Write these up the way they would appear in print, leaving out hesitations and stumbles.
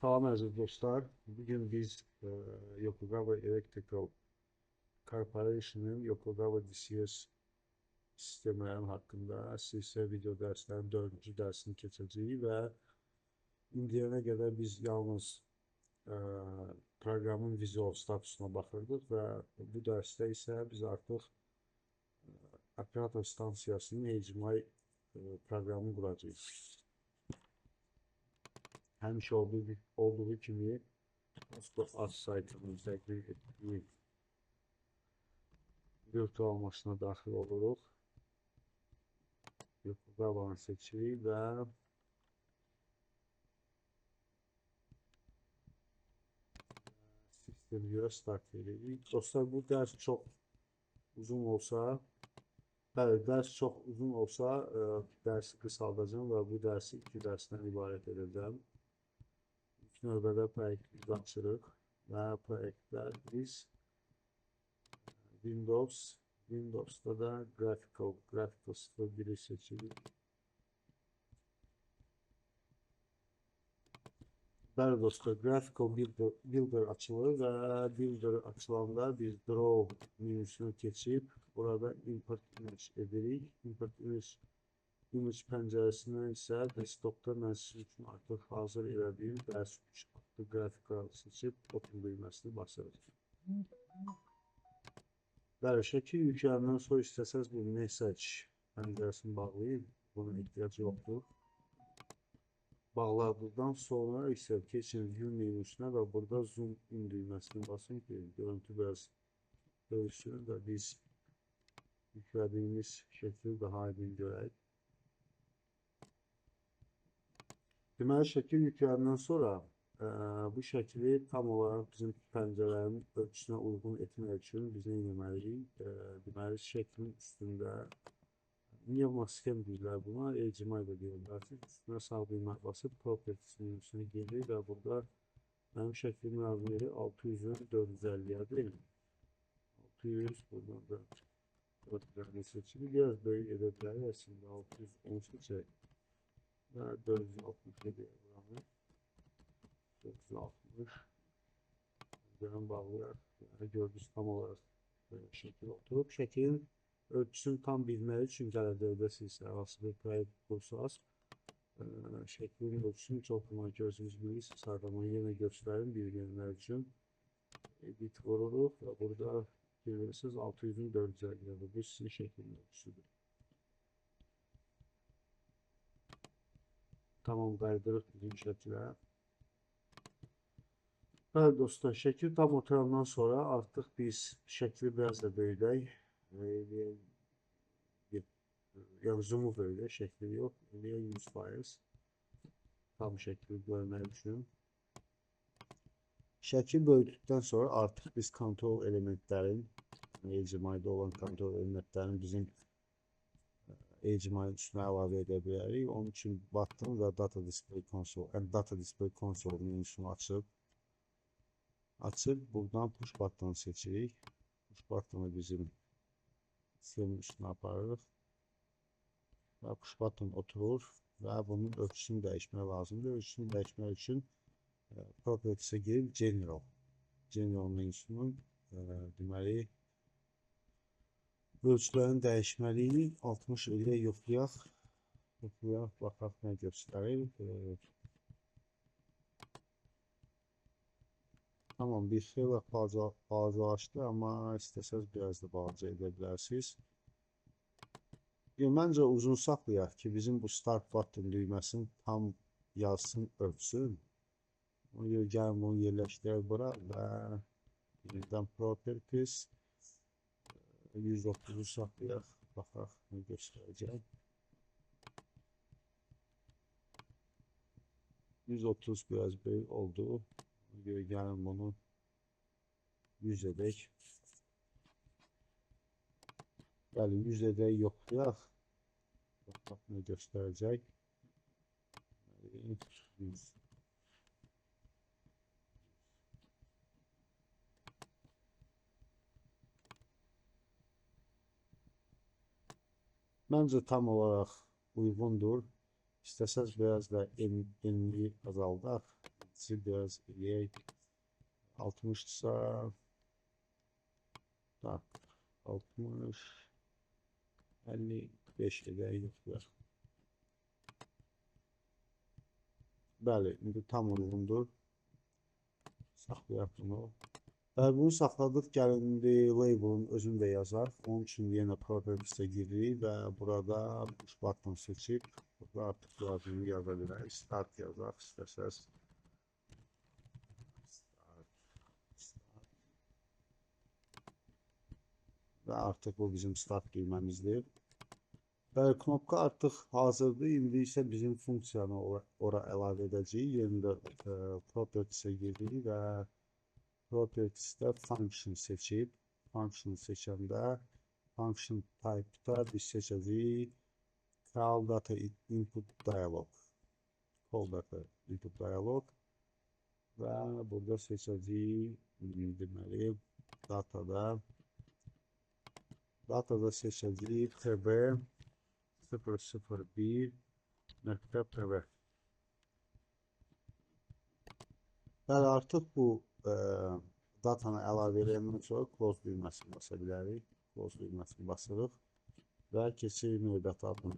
Salam əziz dostlar. Bugün biz Yokogawa Electrical Corporation'ın Yokogawa DCS sistemlərin haqqında sizə video dərslərin 4-cü dərsini keçəcəyik və indiyənə qədər biz yalnız e, proqramın vizual statusuna baxırdıq və bu dərsdə isə biz artıq operator stansiyasının HDMI proqramını quracağıq. Həmişə olduğu kimi az saytımızda etdiyi virtual maşına daxil oluruq. Yokogawa-nı seçirik və sistemə görə start veririk. Dostlar, bu dərs çox uzun olsa, dərs çox uzun olsa dərsi qısaldacağım və bu dərsi 2 dərsdən ibarət edəcəm. İlk növbədə proyekti biz açırıq və proyektlər biz Windows'da da Graphical 01'i seçirik. Bəli dostlar, Graphical Builder açılır və Builder açılanda biz Draw menüsünü keçib burada Import Image edirik. Import Image pəncərəsindən isə desktopda mən sizin üçün artıq hazır elədiyim dərs 3 adlı qrafikal seçib Open düyməsini basırıq. Bəli, şəkil yükləyəndən sonra istəsəz bu message pəncərəsini bağlayın. Buna ehtiyac yoxdur. Bağladıqdan sonra isə keçin View menüsünə və burada Zoom in düyməsini basın ki, görüntü biraz böyüsün və biz yüklədiyimiz şəkli daha aydın görək. Deməli, şəkil yükləyəndən sonra bu şəkli tam olaraq bizim pəncərələrin ölçüsünə uyğun etmək üçün biz nə etməliyik? Deməli, şəklin üstündə Pneumaskem deyirlər buna, HDMI da deyirlər. Üstünə sağ düymə basıb Properties menüsünə gelir və burada mənim şəklimin razmeri 600'ün 450'dir. 600 buradan da 450 seçilir. Biraz böyük edə bilərik. Əslində 610 seçək və 467 buranı 460 üzərin bağlayaq. Yəni gördünüz, tam olaraq şəkil oturub. Şəklin ölçüsünü tam bilmək üçün gələcəkdə siz hansı bir proyekt qursanız şəklin ölçüsünü çox zaman gözünüz bilirsiniz. Hardan yenə göstərim bilginlər üçün. Edit vururuq və burada görürsünüz 600'ün 450'dir. Bu sizin şəklin ölçüsüdür. Tamam, qaydırıq bizim şəklə. Bəli dostlar, şəkil tam oturandan sonra artıq biz şəkli biraz da böyüdək. Yəni zoom'u böyüdək, şəkli yox. 100% tam şəkli görmək üçün. Şəkil böyüdükdən sonra artıq biz kontrol elementlərin, HDMI-da olan kontrol elementlərin bizim HDMI üstünə əlavə edə bilərik. Onun üçün button və Data Display Console, Data Display Console menüsünü açıb buradan push buttonu seçirik. Push buttonu bizim sistemin üstünə aparırıq. Və push button oturur və bunun ölçüsünü dəyişmək lazımdır. Ölçüsünü dəyişmək üçün Properties'e girib General menüsünün deməli ölçülərini dəyişməliyik. 60 ilə yoxlayaq. Baxaq nə göstərir. Tamam, bir xeyli balacalaşdı, amma istəsəz biraz da balaca edə bilərsiniz. Məncə uzun saxlayaq ki, bizim bu Start button düyməsini tam yazsın, ölçsün. Ona görə gəlin bunu yerləşdirək bura və yenidən Properties 130'u saxlayaq. Baxaq nə göstərəcək. 130 biraz böyük oldu. Ona görə gəlin bunu 100 edək. Bəli, 100 edək yoxlayaq. Baxaq nə göstərəcək. 100. Məncə tam olaraq uyğundur. İstəsəz biraz da enliyi azaldaq. biraz eləyək. 60'sa tak 60 55 edək yoxdur. Bəli, indi tam uyğundur. Saxlayaq bunu. Bunu saxladıq. Gəlin indi label'ın özünü də yazaq. Onun üçün yenə properties'e giririk və burada push button seçib burada artıq lazım yaza bilərik. Start yazaq istəsəz. Və artıq bu bizim start düyməmizdir. Bəli, knopka artıq hazırdır. İndi isə bizim funksiyanı ora əlavə edəcəyik. Yerində properties'e giririk və properties'də function seçib, function seçəndə function type'da biz seçəcəyik call data input dialog. Call data input dialog və burada seçəcəyik deməli datada seçəcəyik tb 001.pv. Bəli, artıq bu datanı əlavə edəndən sonra close düyməsini basa bilərik. Close düyməsini basırıq və keçirik növbəti addım.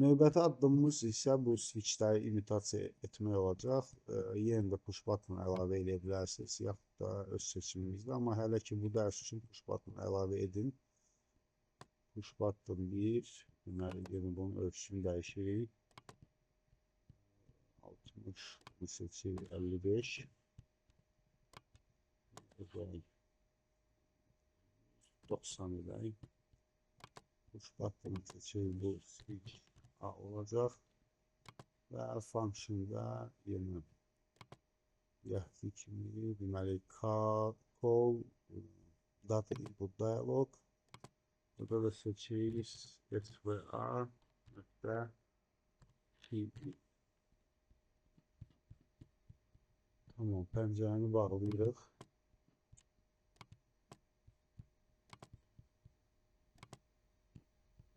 Növbəti addımımız isə bu switchləri imitasiya etmək olacaq. Yenə də push button əlavə edə bilərsiniz, yaxud da öz seçiminizdə. Amma hələ ki bu dərs üçün push button əlavə edin. Push button 1, deməli bunun ölçüsünü dəyişirik. 60, bunu seçirik 55. 90 edək. Push button seçirik, bu switch A olacaq. Və function'da yenə yaxşı kimi deməli call data input dialog. Burada da seçirik SVA nöqtə TP. Tamam, pəncərəni bağlayırıq.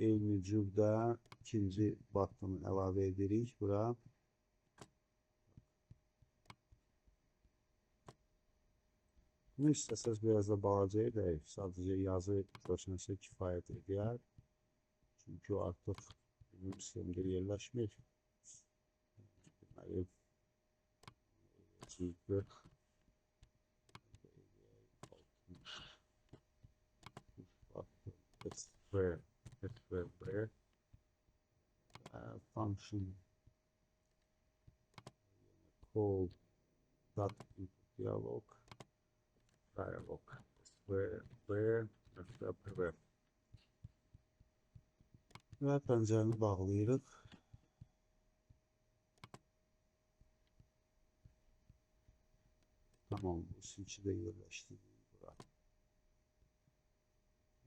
Eyni cürdə ikinci buttonu əlavə edirik bura. Bunu istəsəz biraz da balaca edək. Sadəcə yazı görsənsə kifayət edər. Çünki o artıq bizim sistemdə yerləşmir. Deməli, cüzdür. SVB function call dot input dialog SVB və pəncərəni bağlayırıq. Tamam, bu switch'i də yerləşdirdik bura.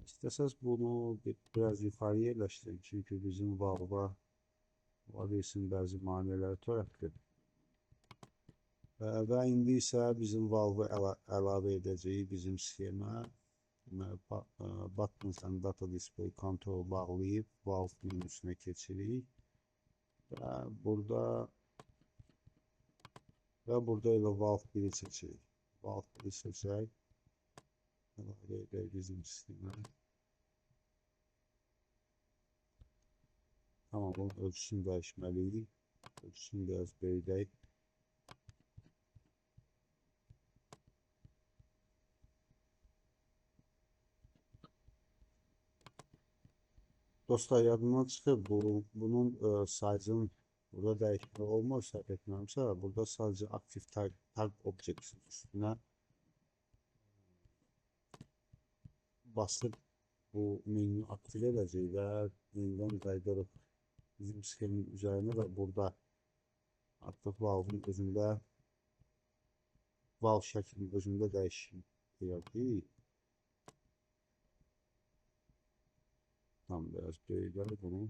İstəsəz bunu biraz yuxarı yerləşdirin, çünki bizim valva versin bəzi maneələri törətdir. Və indi isə bizim valvı əlavə edəcəyik bizim sxemə. Buttons and data display control bağlayıb valve menüsünə keçirik. Və burada elə valve 1'i seçirik. Valve 1'i seçək. Əlavə edək bizim sistemə. Tamam, bunun ölçüsünü dəyişməliyik. Ölçüsünü biraz böyüdək. Dostlar, yadımdan çıxıb, bunun size'ın burada dəyişmə olmaz, səhv etmirəmsə, burada sadəcə aktiv tag object üstünə basıb bu menü aktiv edəcək və yenidən qaydırıq bizim sxemin üzərinə və burada artıq valve'ın özündə valve şəklinin özündə dəyişim edək. Tam biraz böyüdək bunu.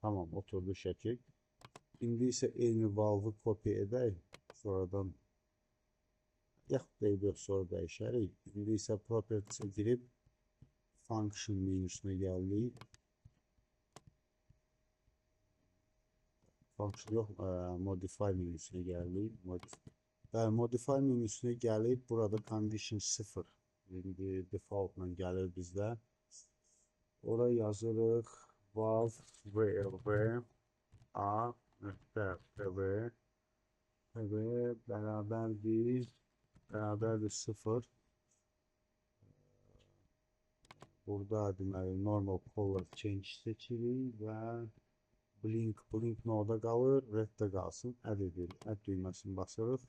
Tamam, oturdu şəkil. İndi isə eyni valve'ı kopya edək. Sonradan yaxud da yox, sonra dəyişərik. İndi isə properties'e girib function menüsünə gəldik. function yox, modify menüsünə gəldik. Modify menüsünə gəlib, burada condition 0. İndi defaultla gəlir bizdə. Ora yazırıq valve vlv a nöqtə pv bərabərdir 0. Burada deməli normal color change seçirik və blink noda qalır, red-də qalsın. Add düyməsini basırıq.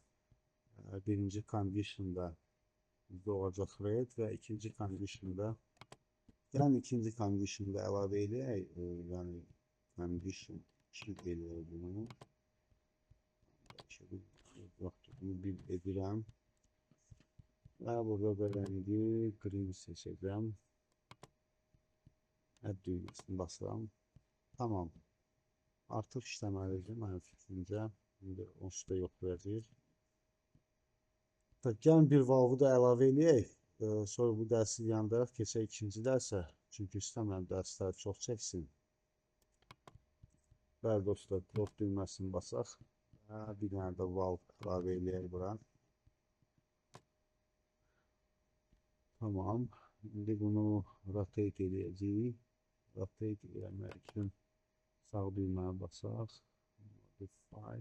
Birinci conditionda bizdə olacaq red və ikinci conditionda əlavə eləyək, yəni condition 2 eləyək bunu. Bunu bir edirəm və burada da rəngi green seçəcəm. Add düyməsini basıram. Tamam. Artıq işləməlidir mənim fikrimcə. İndi onsuz da yoxlayacağıq. Gəlin bir valvu da əlavə eləyək. Sonra bu dərsi yandıraq, keçək ikinci dərsə. Çünki istəmirəm dərslər çox çəksin. Bəli dostlar, close düyməsini basaq. Bir dənə də valv əlavə eləyək bura. Tamam. İndi bunu rotate eləyəcəyik. Rotate eləmək üçün sağ düyməni basaq. Modify.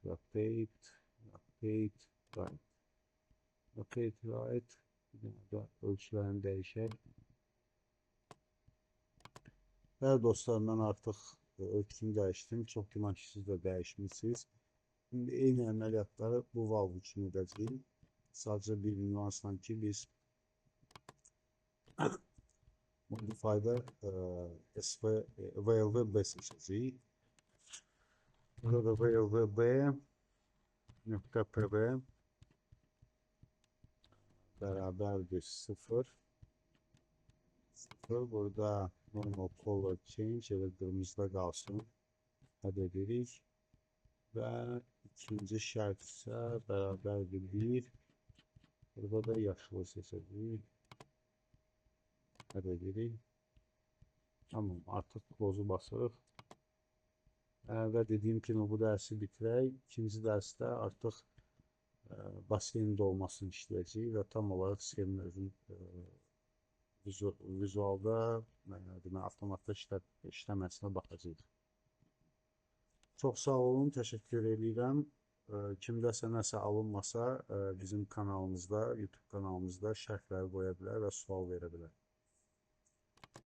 Rotate. Right. Rotate right. Bir dənə də ölçülərini dəyişək. Bəli dostlar, mən artıq ölçünü dəyişdim. Çox güman ki, siz də dəyişmişsiniz. Şimdi eyni əməliyyatları bu valv üçün edəcəyik. Sadəcə bir nüansla ki, biz modify'da VLV-B seçəcəyik. Burada VLV-B nöqtə PV bərabərdir 0. Burada normal color change elə qırmızıda qalsın. Add edirik. Və ikinci şərt isə bərabərdir 1. Burada da yaşılı seçəcəyik. Add edirik. Tamam, artıq close-u basırıq. Və dediyim kimi bu dərsi bitirək. İkinci dərsdə artıq basseyin dolmasını işləyəcəyik və tam olaraq sxemin özünün vizualda avtomatda işləməsinə baxacağıq. Çox sağ olun, təşəkkür edirəm. Kimdəsə nəsə alınmasa bizim kanalımızda, YouTube kanalımızda şərhləri qoya bilər və sual verə bilər.